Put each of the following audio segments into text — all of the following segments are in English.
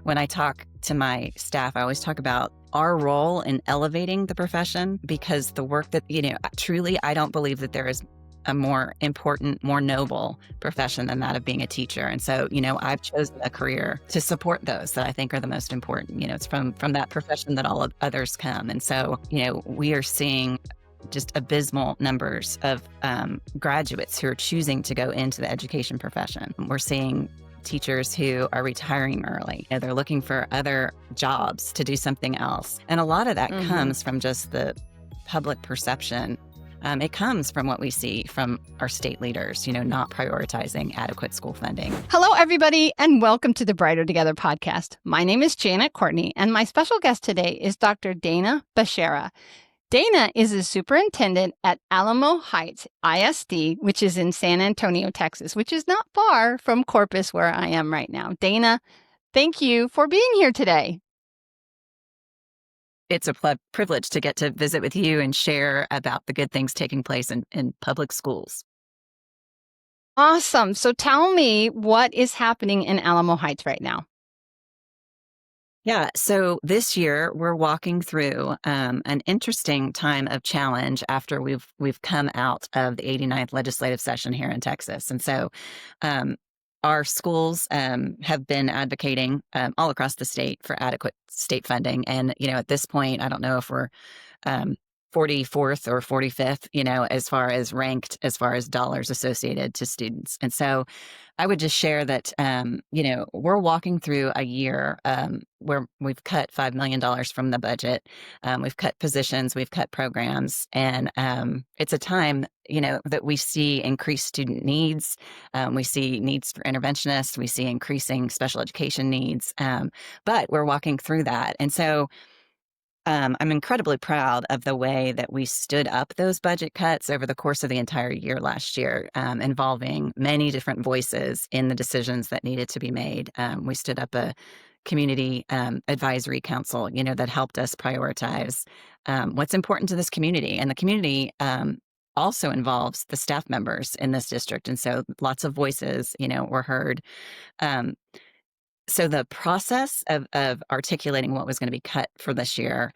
When I talk to my staff, I always talk about our role in elevating the profession, because the work that, truly, I don't believe that there is a more important, more noble profession than that of being a teacher. And so, I've chosen a career to support those that I think are the most important. It's from that profession that all of others come. And so, we are seeing just abysmal numbers of graduates who are choosing to go into the education profession. We're seeing teachers who are retiring early. They're looking for other jobs to do something else. And a lot of that comes from just the public perception. It comes from what we see from our state leaders, not prioritizing adequate school funding. Hello, everybody, and welcome to the Brighter Together podcast. My name is Janet Courtney, and my special guest today is Dr. Dana Bashara. Dana is a superintendent at Alamo Heights ISD, which is in San Antonio, Texas, which is not far from Corpus, where I am right now. Dana, thank you for being here today. It's a privilege to get to visit with you and share about the good things taking place in public schools. Awesome. So tell me what is happening in Alamo Heights right now. Yeah, so this year we're walking through an interesting time of challenge after we've come out of the 89th legislative session here in Texas. And so our schools have been advocating all across the state for adequate state funding. And, at this point, I don't know if we're 44th or 45th, as far as ranked, as far as dollars associated to students. And so I would just share that, we're walking through a year where we've cut $5 million from the budget. We've cut positions, we've cut programs, and it's a time, that we see increased student needs. We see needs for interventionists. We see increasing special education needs, but we're walking through that. And so I'm incredibly proud of the way that we stood up those budget cuts over the course of the entire year last year, involving many different voices in the decisions that needed to be made. We stood up a community advisory council, that helped us prioritize what's important to this community. And the community also involves the staff members in this district. And so lots of voices, were heard. So the process of articulating what was going to be cut for this year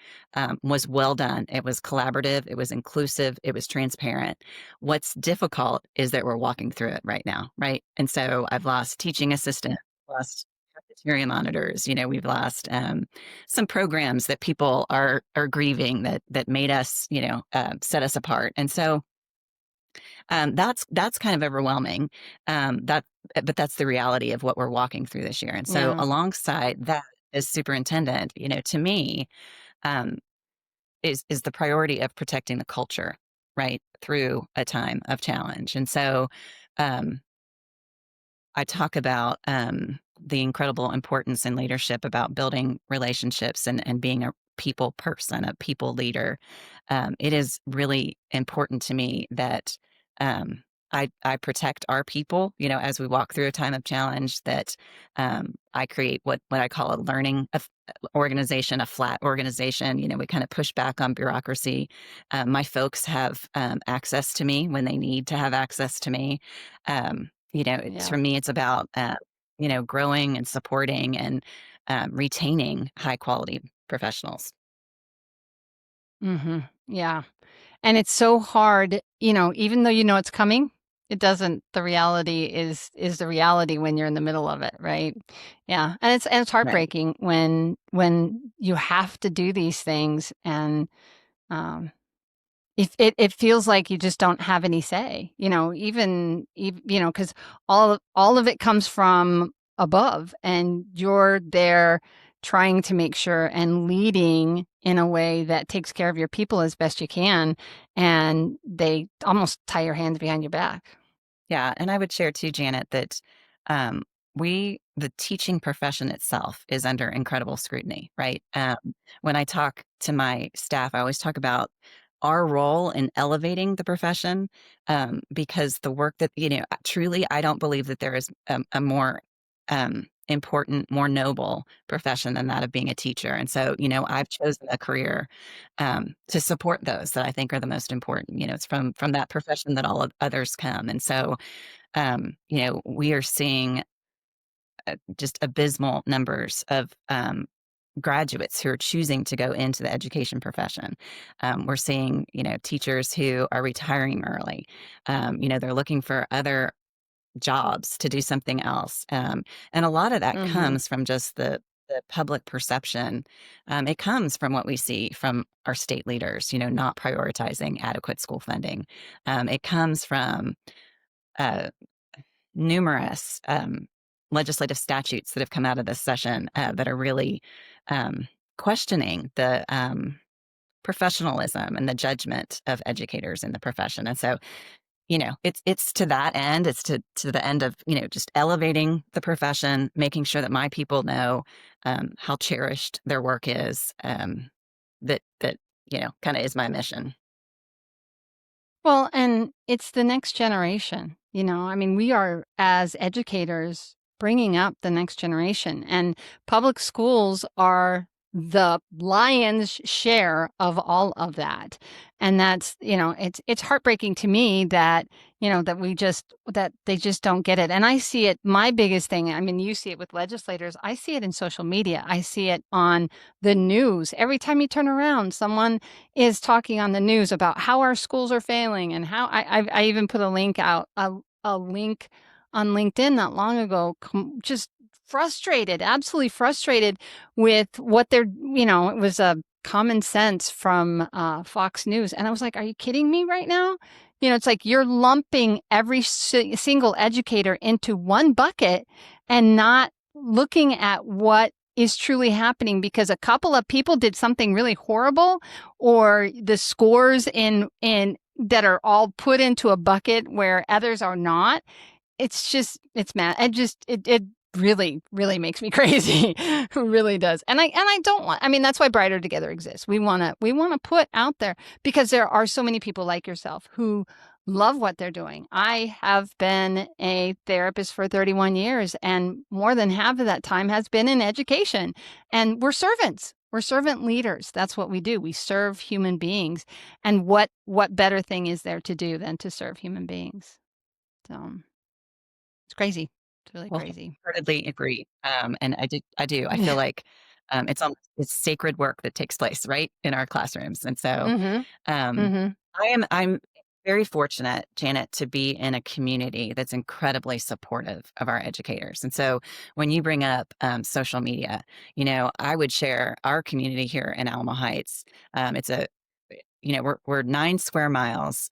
was well done. It was collaborative. It was inclusive. It was transparent. What's difficult is that we're walking through it right now, right? And so I've lost teaching assistants, lost cafeteria monitors. We've lost some programs that people are grieving that made us, set us apart. And so that's kind of overwhelming. But that's the reality of what we're walking through this year. And so alongside that, as superintendent, to me, is the priority of protecting the culture, right, through a time of challenge. And so I talk about the incredible importance in leadership about building relationships and being a people person, a people leader. It is really important to me that I protect our people, as we walk through a time of challenge, that I create what I call a learning organization, a flat organization. We kind of push back on bureaucracy. My folks have access to me when they need to have access to me. For me, it's about, growing and supporting and retaining high quality professionals. Yeah. And it's so hard, even though it's coming, it doesn't, the reality is the reality when you're in the middle of it, right? Yeah. And it's heartbreaking when you have to do these things, and if it feels like you just don't have any say, even because all of it comes from above, and you're there trying to make sure and leading in a way that takes care of your people as best you can, and they almost tie your hands behind your back. Yeah, and I would share too, Janet, that the teaching profession itself is under incredible scrutiny, right? When I talk to my staff, I always talk about our role in elevating the profession, because the work that, truly, I don't believe that there is a more important, more noble profession than that of being a teacher. And so, I've chosen a career to support those that I think are the most important. It's from that profession that all of others come. And so, we are seeing just abysmal numbers of graduates who are choosing to go into the education profession. We're seeing, teachers who are retiring early. They're looking for other jobs to do something else. And a lot of that Mm-hmm. comes from just the public perception. It comes from what we see from our state leaders, not prioritizing adequate school funding. It comes from uh, numerous legislative statutes that have come out of this session that are really um, questioning the professionalism and the judgment of educators in the profession. And so, it's to that end. It's to the end of just elevating the profession, making sure that my people know how cherished their work is. That kind of is my mission. Well, and it's the next generation. I mean, we are, as educators, bringing up the next generation, and public schools are the lion's share of all of that. And that's, it's heartbreaking to me that, that they just don't get it. And I see it, my biggest thing, I mean, you see it with legislators, I see it in social media, I see it on the news. Every time you turn around, someone is talking on the news about how our schools are failing, and how I even put a link out, a link on LinkedIn not long ago, just frustrated, absolutely frustrated with what they're, it was a common sense from Fox News. And I was like, are you kidding me right now? It's like you're lumping every single educator into one bucket and not looking at what is truly happening, because a couple of people did something really horrible, or the scores in that are all put into a bucket where others are not. It's mad. It really, really makes me crazy. It really does. And I don't want, I mean, that's why Brighter Together exists. We want to put out there, because there are so many people like yourself who love what they're doing. I have been a therapist for 31 years, and more than half of that time has been in education. And we're servants. We're servant leaders. That's what we do. We serve human beings. And what better thing is there to do than to serve human beings? So it's crazy. It's really Well, crazy. wholeheartedly agree. And I do. I feel like it's sacred work that takes place right in our classrooms. And so Mhm. um, Mhm. I'm very fortunate, Janet, to be in a community that's incredibly supportive of our educators. And so when you bring up social media, I would share our community here in Alamo Heights. It's a we're 9 square miles.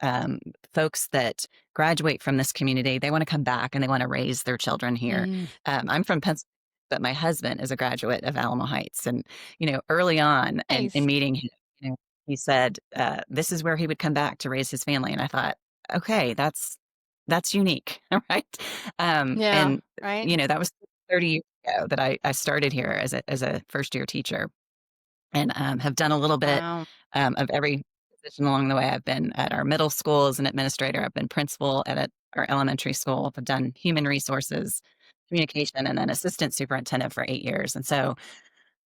Folks that graduate from this community, they want to come back and they want to raise their children here. Mm. I'm from Pennsylvania, but my husband is a graduate of Alamo Heights. And, early on in Nice. meeting him, he said this is where he would come back to raise his family. And I thought, okay, that's unique. Right. Yeah, And, right? that was 30 years ago that I started here as a first year teacher, and have done a little bit Wow. of every position along the way. I've been at our middle school as an administrator. I've been principal at our elementary school. I've done human resources, communication, and then assistant superintendent for 8 years. And so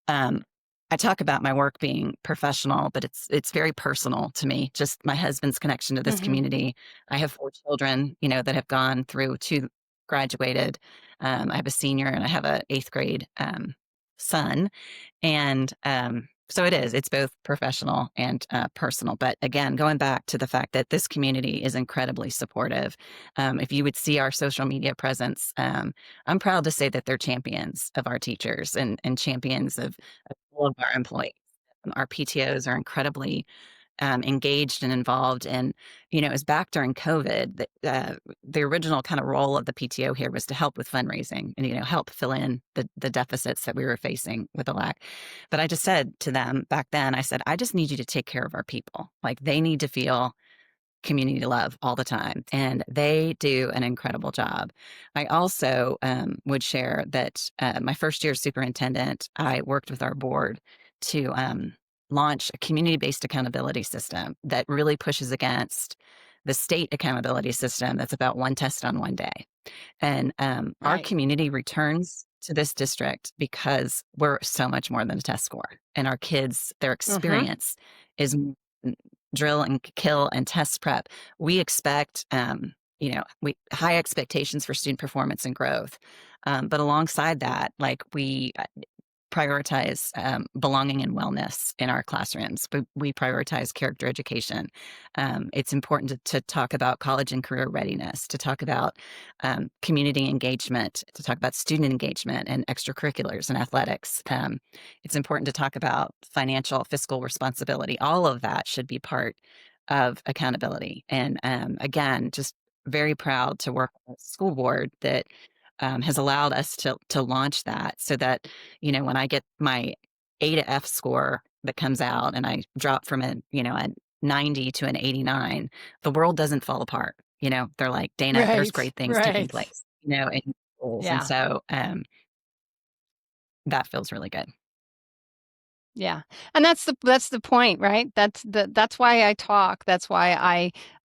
um, I talk about my work being professional, but it's very personal to me. Just my husband's connection to this Mhm. community. I have 4 children, that have gone through two graduated. I have a senior and I have a eighth grade son, and so it's both professional and personal. But again, going back to the fact that this community is incredibly supportive. If you would see our social media presence, I'm proud to say that they're champions of our teachers and champions of all of our employees. Our PTOs are incredibly engaged and involved. And, it was back during COVID that the original kind of role of the PTO here was to help with fundraising and, help fill in the deficits that we were facing with the lack. But I just said to them back then, I said, I just need you to take care of our people. Like, they need to feel community love all the time. And they do an incredible job. I also would share that my first year as superintendent, I worked with our board to launch a community based accountability system that really pushes against the state accountability system that's about one test on one day. And our Right. community returns to this district because we're so much more than a test score. And our kids, their Mhm. experience is drill and kill and test prep. We expect, we high expectations for student performance and growth. But alongside that, like we prioritize belonging and wellness in our classrooms. We prioritize character education. It's important to talk about college and career readiness, to talk about community engagement, to talk about student engagement and extracurriculars and athletics. It's important to talk about financial, fiscal responsibility. All of that should be part of accountability. And again, just very proud to work with a school board that has allowed us to launch that so that, when I get my A to F score that comes out and I drop from a 90 to an 89, the world doesn't fall apart. They're like, Dana, there's Right, great things taking right. place, in schools. And Yeah. so that feels really good. Yeah. And that's the point, right? That's why I talk. That's why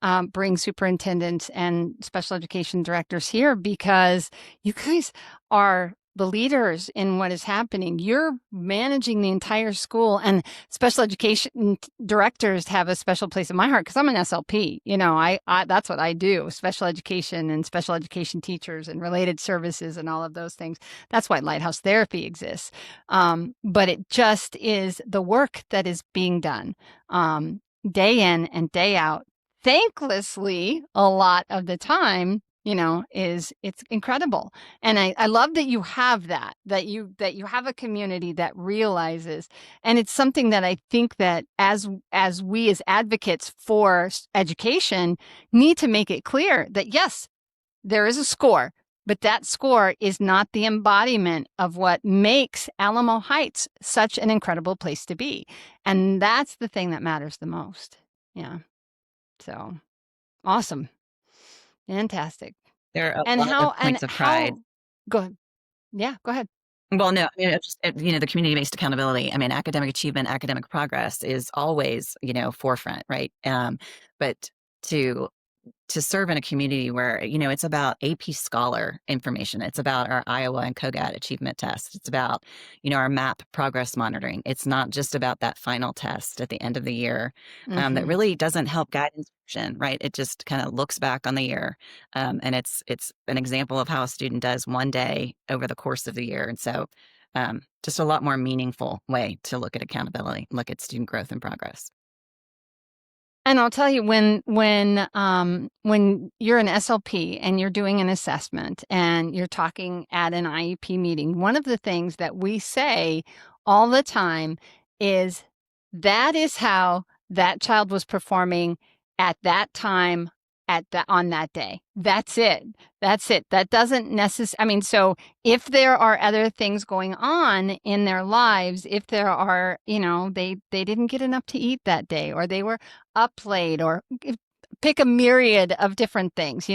I bring superintendents and special education directors here, because you guys are the leaders in what is happening. You're managing the entire school, and special education directors have a special place in my heart because I'm an SLP. I that's what I do, special education and special education teachers and related services and all of those things. That's why Lighthouse Therapy exists. But it just is the work that is being done day in and day out, thanklessly, a lot of the time, it's incredible. And I love that you have that you have a community that realizes, and it's something that I think that as we as advocates for education need to make it clear that yes, there is a score, but that score is not the embodiment of what makes Alamo Heights such an incredible place to be. And that's the thing that matters the most. Yeah. So awesome. Fantastic. There are a And lot of and points of pride. how, go ahead. Yeah, go ahead. Well, no, I mean, the community-based accountability. I mean, academic achievement, academic progress is always, forefront, right? But to to serve in a community where, it's about AP Scholar information. It's about our Iowa and COGAT achievement test. It's about, our MAP progress monitoring. It's not just about that final test at the end of the year that really doesn't help guide instruction, right? It just kind of looks back on the year. And it's an example of how a student does one day over the course of the year. And so just a lot more meaningful way to look at accountability, look at student growth and progress. And I'll tell you, when you're an SLP and you're doing an assessment and you're talking at an IEP meeting, one of the things that we say all the time is that is how that child was performing at that time, on that day. That's it. That's it. That doesn't necessarily, I mean, so if there are other things going on in their lives, if there are, they didn't get enough to eat that day, or they were up late, or pick a myriad of different things,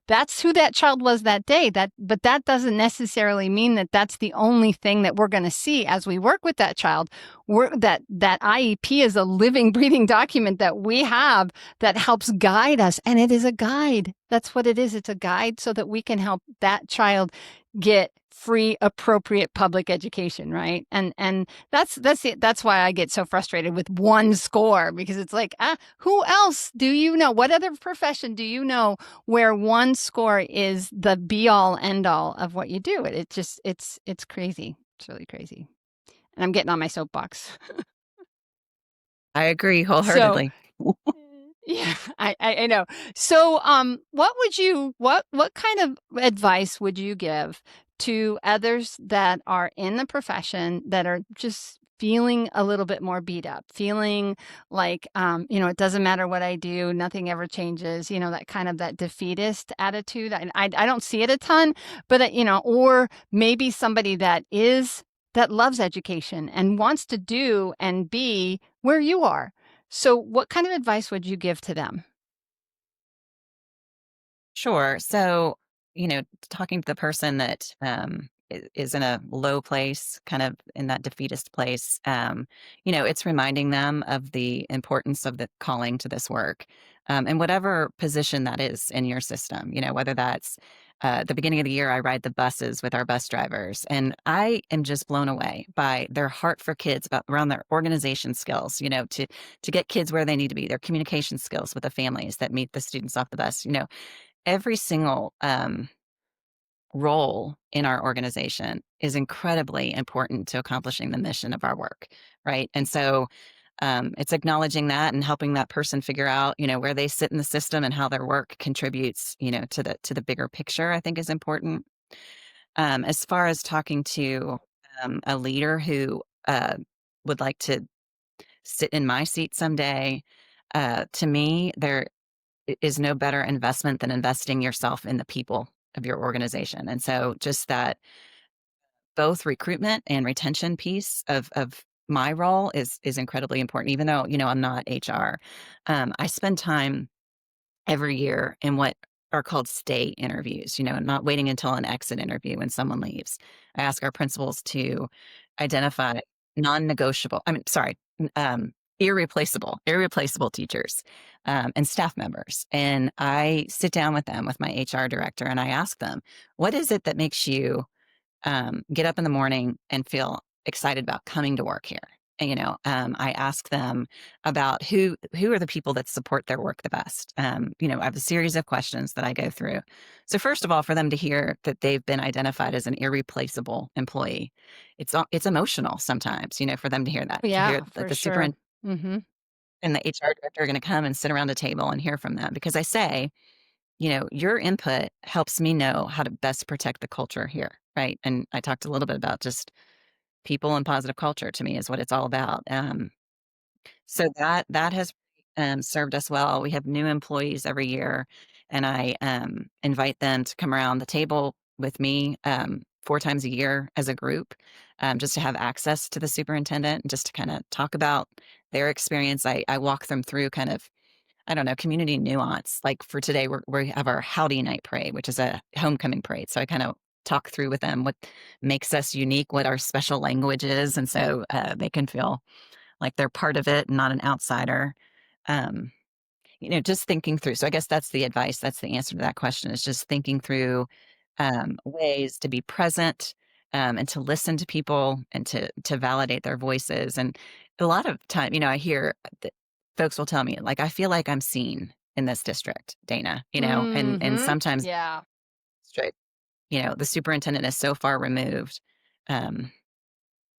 that's who that child was that day. But that doesn't necessarily mean that that's the only thing that we're going to see as we work with that child. That IEP is a living, breathing document that we have that helps guide us. And it is a guide. That's what it is. It's a guide so that we can help that child get free, appropriate public education, right? And that's it. That's why I get so frustrated with one score, because it's like, who else do you know? What other profession do you know where one score is the be all end all of what you do? It's crazy. It's really crazy. And I'm getting on my soapbox. I agree So wholeheartedly. yeah, I know. So what kind of advice would you give to others that are in the profession that are just feeling a little bit more beat up, feeling like it doesn't matter what I do, nothing ever changes, that kind of that defeatist attitude? I don't see it a ton, but or maybe somebody that loves education and wants to do and be where you are. So what kind of advice would you give to them? Sure. So, talking to the person that is in a low place, kind of in that defeatist place, it's reminding them of the importance of the calling to this work, and whatever position that is in your system, whether that's the beginning of the year, I ride the buses with our bus drivers, and I am just blown away by their heart for kids, about around their organization skills, to get kids where they need to be, their communication skills with the families that meet the students off the bus, every single role in our organization is incredibly important to accomplishing the mission of our work, right? And so it's acknowledging that and helping that person figure out, where they sit in the system and how their work contributes, to the bigger picture, I think is important. As far as talking to a leader who would like to sit in my seat someday, to me, there is no better investment than investing yourself in the people of your organization. And so just that both recruitment and retention piece of my role is incredibly important, even though, I'm not HR. I spend time every year in what are called stay interviews, not waiting until an exit interview when someone leaves. I ask our principals to identify non-negotiable, I mean, sorry, irreplaceable teachers and staff members. And I sit down with them, with my HR director, and I ask them, what is it that makes you get up in the morning and feel excited about coming to work here? And, I ask them about who are the people that support their work the best. I have a series of questions that I go through. So first of all, for them to hear that they've been identified as an irreplaceable employee, it's emotional sometimes. For them to hear that, to hear Yeah, that for the sure. superintendent Mm-hmm. and the HR director are going to come and sit around a table and hear from them, because I say, your input helps me know how to best protect the culture here, right? And I talked a little bit about just people and positive culture, to me, is what it's all about. So that has served us well. We have new employees every year, and I invite them to come around the table with me 4 times a year as a group, just to have access to the superintendent and just to kind of talk about their experience. I walk them through kind of, I don't know, community nuance. Like for today, we have our Howdy Night Parade, which is a homecoming parade. So I kind of talk through with them what makes us unique, what our special language is. And so they can feel like they're part of it and not an outsider. Um, just thinking through. So I guess that's the advice. That's the answer to that question, is just thinking through ways to be present, and to listen to people and to validate their voices. And a lot of time, I hear that folks will tell me, like, I feel like I'm seen in this district, Dana, and Mm-hmm. sometimes Yeah. straight, the superintendent is so far removed um,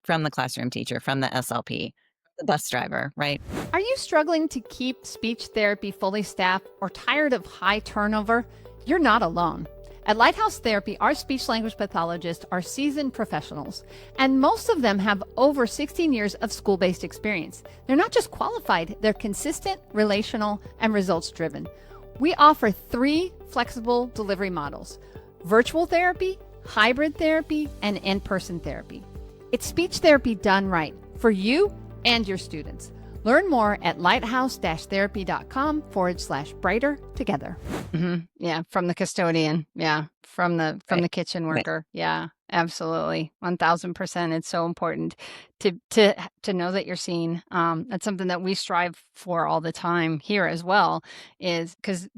from the classroom teacher, from the SLP, the bus driver, right? Are you struggling to keep speech therapy fully staffed or tired of high turnover? You're not alone. At Lighthouse Therapy, our speech language pathologists are seasoned professionals, and most of them have over 16 years of school based experience. They're not just qualified, they're consistent, relational, and results driven. We offer 3 flexible delivery models: virtual therapy, hybrid therapy, and in person therapy. It's speech therapy done right for you and your students. Learn more at lighthouse-therapy.com/brighter together. Mm-hmm. Yeah, from the custodian. Yeah, from the Right. kitchen Right. worker. Yeah, absolutely, 1000%. It's so important to know that you're seen. That's something that we strive for all the time here as well, is because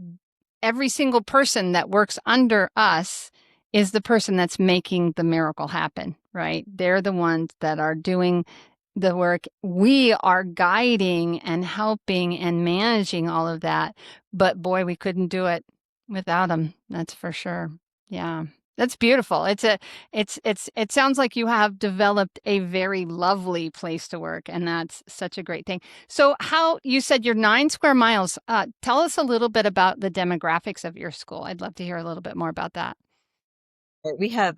every single person that works under us is the person that's making the miracle happen, right? They're the ones that are doing the work. We are guiding and helping and managing all of that. But boy, we couldn't do it without them. That's for sure. Yeah. That's beautiful. It sounds like you have developed a very lovely place to work, and that's such a great thing. So how you said you're 9 square miles. Tell us a little bit about the demographics of your school. I'd love to hear a little bit more about that. We have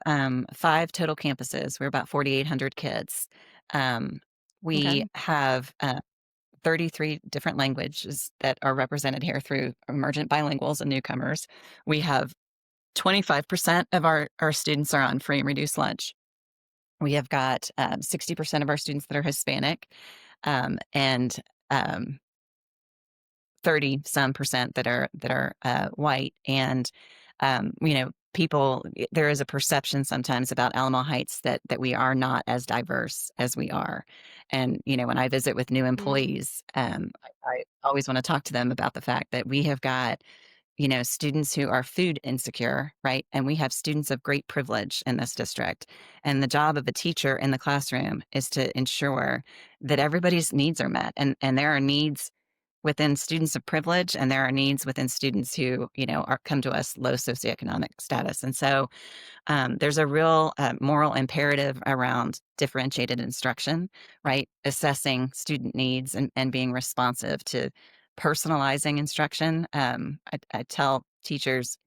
5 total campuses. We're about 4,800 kids. Um, we Okay. have 33 different languages that are represented here through emergent bilinguals and newcomers. We have 25% of our students are on free and reduced lunch. We have got 60% of our students that are Hispanic, and um, 30 some percent that are white. And people, there is a perception sometimes about Alamo Heights that we are not as diverse as we are. And when I visit with new Mm. employees, I always want to talk to them about the fact that we have got students who are food insecure, right? And we have students of great privilege in this district. And the job of a teacher in the classroom is to ensure that everybody's needs are met. And there are needs within students of privilege, and there are needs within students who, are come to us low socioeconomic status. And so there's a real moral imperative around differentiated instruction, right? Assessing student needs and being responsive to personalizing instruction. I tell teachers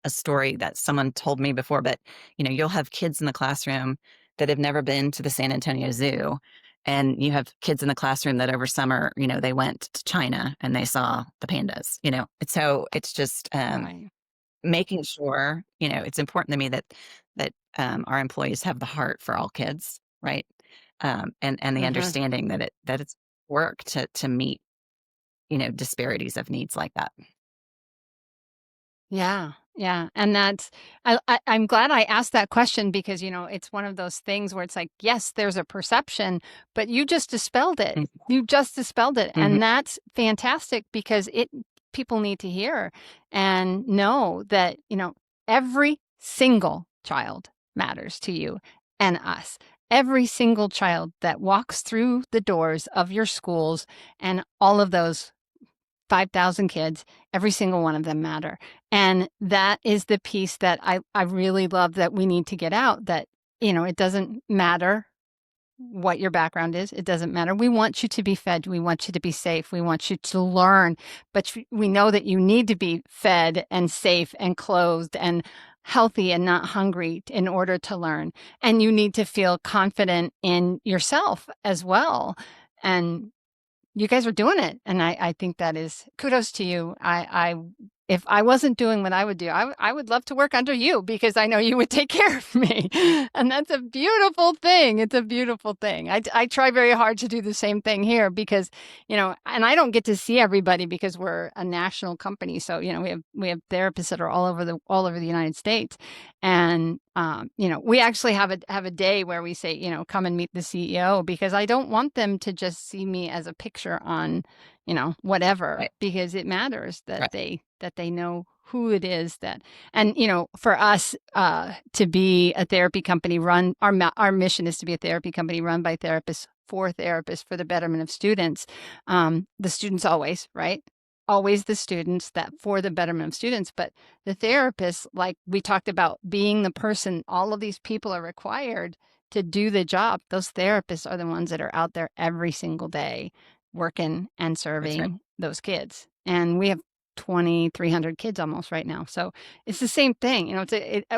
a story that someone told me before, but you'll have kids in the classroom that have never been to the San Antonio Zoo. And you have kids in the classroom that over summer, they went to China and they saw the pandas, So it's just Right. making sure, it's important to me that our employees have the heart for all kids, right? And the Hmm. understanding that it's work to meet, disparities of needs like that. Yeah, yeah, and that's I'm glad I asked that question because, it's one of those things where it's like, yes, there's a perception, but you just dispelled it. You just dispelled it, Mm-hmm. and that's fantastic because it people need to hear and know that, every single child matters to you and us. Every single child that walks through the doors of your schools and all of those 5,000 kids, every single one of them matter. And that is the piece that I really love that we need to get out that, it doesn't matter what your background is. It doesn't matter. We want you to be fed. We want you to be safe. We want you to learn. But we know that you need to be fed and safe and clothed and healthy and not hungry in order to learn. And you need to feel confident in yourself as well. And you guys are doing it, and I think that is kudos to you. If I wasn't doing what I would do, I would love to work under you because I know you would take care of me, and that's a beautiful thing. It's a beautiful thing. I try very hard to do the same thing here because, and I don't get to see everybody because we're a national company. So, we have therapists that are all over the United States, and we actually have a day where we say, come and meet the CEO because I don't want them to just see me as a picture on, whatever, Right, because it matters that right, they know who it is that, and for us to be a therapy company run, our mission is to be a therapy company run by therapists for therapists for the betterment of students. The students always, right? Always the students, that for the betterment of students, but the therapists, like we talked about, being the person, all of these people are required to do the job. Those therapists are the ones that are out there every single day working and that's right. serving those kids. And we have 2,300 kids almost right now. So it's the same thing.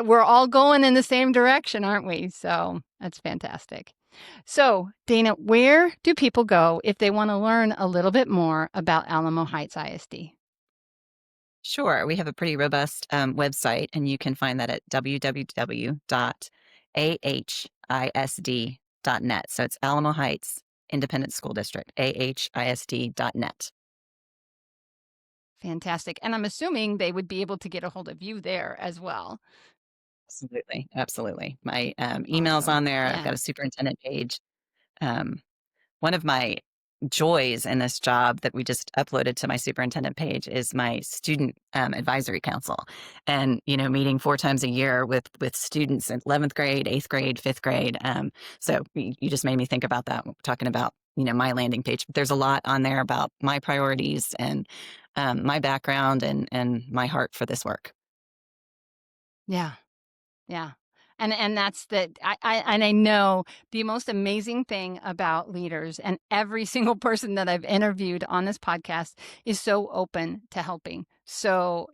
We're all going in the same direction, aren't we? So that's fantastic. So, Dana, where do people go if they want to learn a little bit more about Alamo Heights ISD? Sure, we have a pretty robust website, and you can find that at www.ahisd.net. So it's Alamo Heights Independent School District, ahisd.net. Fantastic. And I'm assuming they would be able to get a hold of you there as well. Absolutely, absolutely. My email's Awesome. on there. I've Yeah. got a superintendent page. Um, One of my joys in this job that we just uploaded to my superintendent page is my student advisory council, and meeting 4 times a year with students in 11th grade, 8th grade, 5th grade. So you just made me think about that, talking about my landing page. But there's a lot on there about my priorities and my background and my heart for this work. Yeah. Yeah. And that's I know the most amazing thing about leaders, and every single person that I've interviewed on this podcast is so open to helping. So,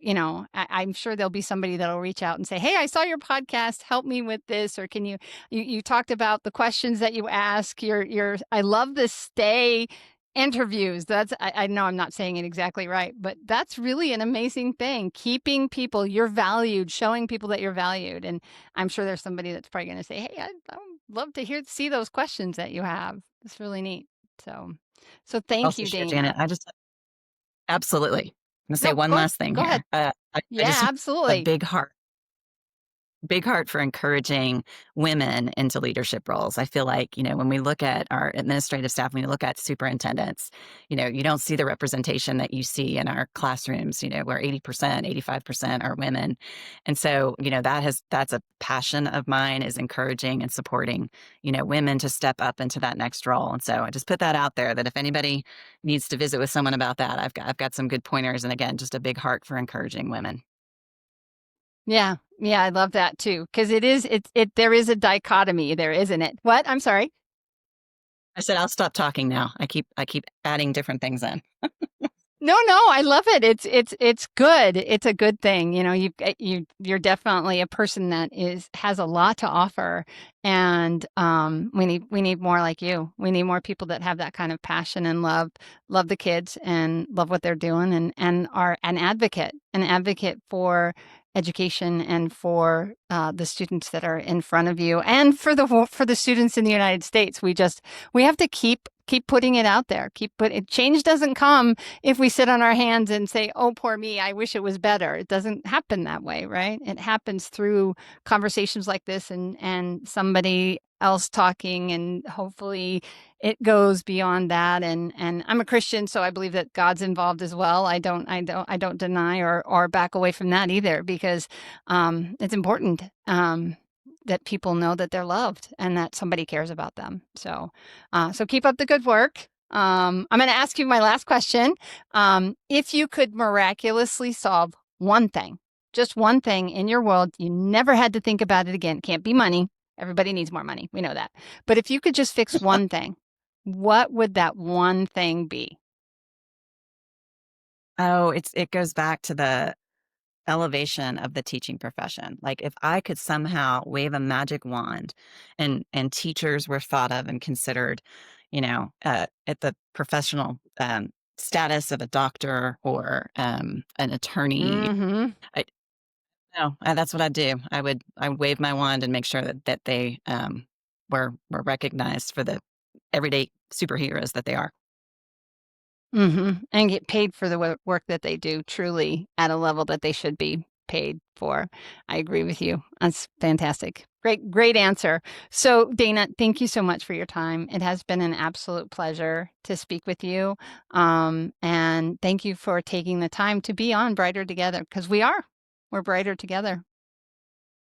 I'm sure there'll be somebody that'll reach out and say, "Hey, I saw your podcast. Help me with this." Or can you talked about the questions that you ask. I love the stay interviews. I know I'm not saying it exactly right, but that's really an amazing thing. Keeping people, you're valued, showing people that you're valued. And I'm sure there's somebody that's probably going to say, "Hey, I would love to see those questions that you have." It's really neat. So thank Also you, share, Janet. Dana. I just absolutely. I'm gonna say No, one last thing go ahead. here. I Yeah, just have a absolutely. big heart big heart for encouraging women into leadership roles. I feel like, when we look at our administrative staff, when you look at superintendents, you don't see the representation that you see in our classrooms, where 80%, 85% are women. And so, that's a passion of mine, is encouraging and supporting, women to step up into that next role. And so I just put that out there, that if anybody needs to visit with someone about that, I've got some good pointers. And again, just a big heart for encouraging women. Yeah. Yeah, I love that too. Because there is a dichotomy there, isn't it? What? I'm sorry. I said I'll stop talking now. I keep adding different things in. No, I love it. It's good. It's a good thing. You're definitely a person that has a lot to offer, and we need more like you. We need more people that have that kind of passion and love the kids and love what they're doing, and are an advocate for education and for the students that are in front of you, and for the students in the United States. We have to keep putting it out there. Change doesn't come if we sit on our hands and say, oh, poor me, I wish it was better. It doesn't happen that way, right? It happens through conversations like this, and somebody else talking, and hopefully it goes beyond that. And I'm a Christian, so I believe that God's involved as well. I don't deny or back away from that either, because it's important that people know that they're loved and that somebody cares about them. So keep up the good work. I'm going to ask you my last question. If you could miraculously solve one thing, just one thing in your world, you never had to think about it again. It can't be money. Everybody needs more money. We know that. But if you could just fix one thing, what would that one thing be? Oh, it goes back to the elevation of the teaching profession. Like, if I could somehow wave a magic wand, and teachers were thought of and considered, at the professional status of a doctor or an attorney. Mm-hmm. I No, that's what I'd do. I would wave my wand and make sure that they were recognized for the everyday superheroes that they are. Mm-hmm. And get paid for the work that they do, truly at a level that they should be paid for. I agree with you. That's fantastic. Great answer. So, Dana, thank you so much for your time. It has been an absolute pleasure to speak with you. And thank you for taking the time to be on Brighter Together, because we're brighter together.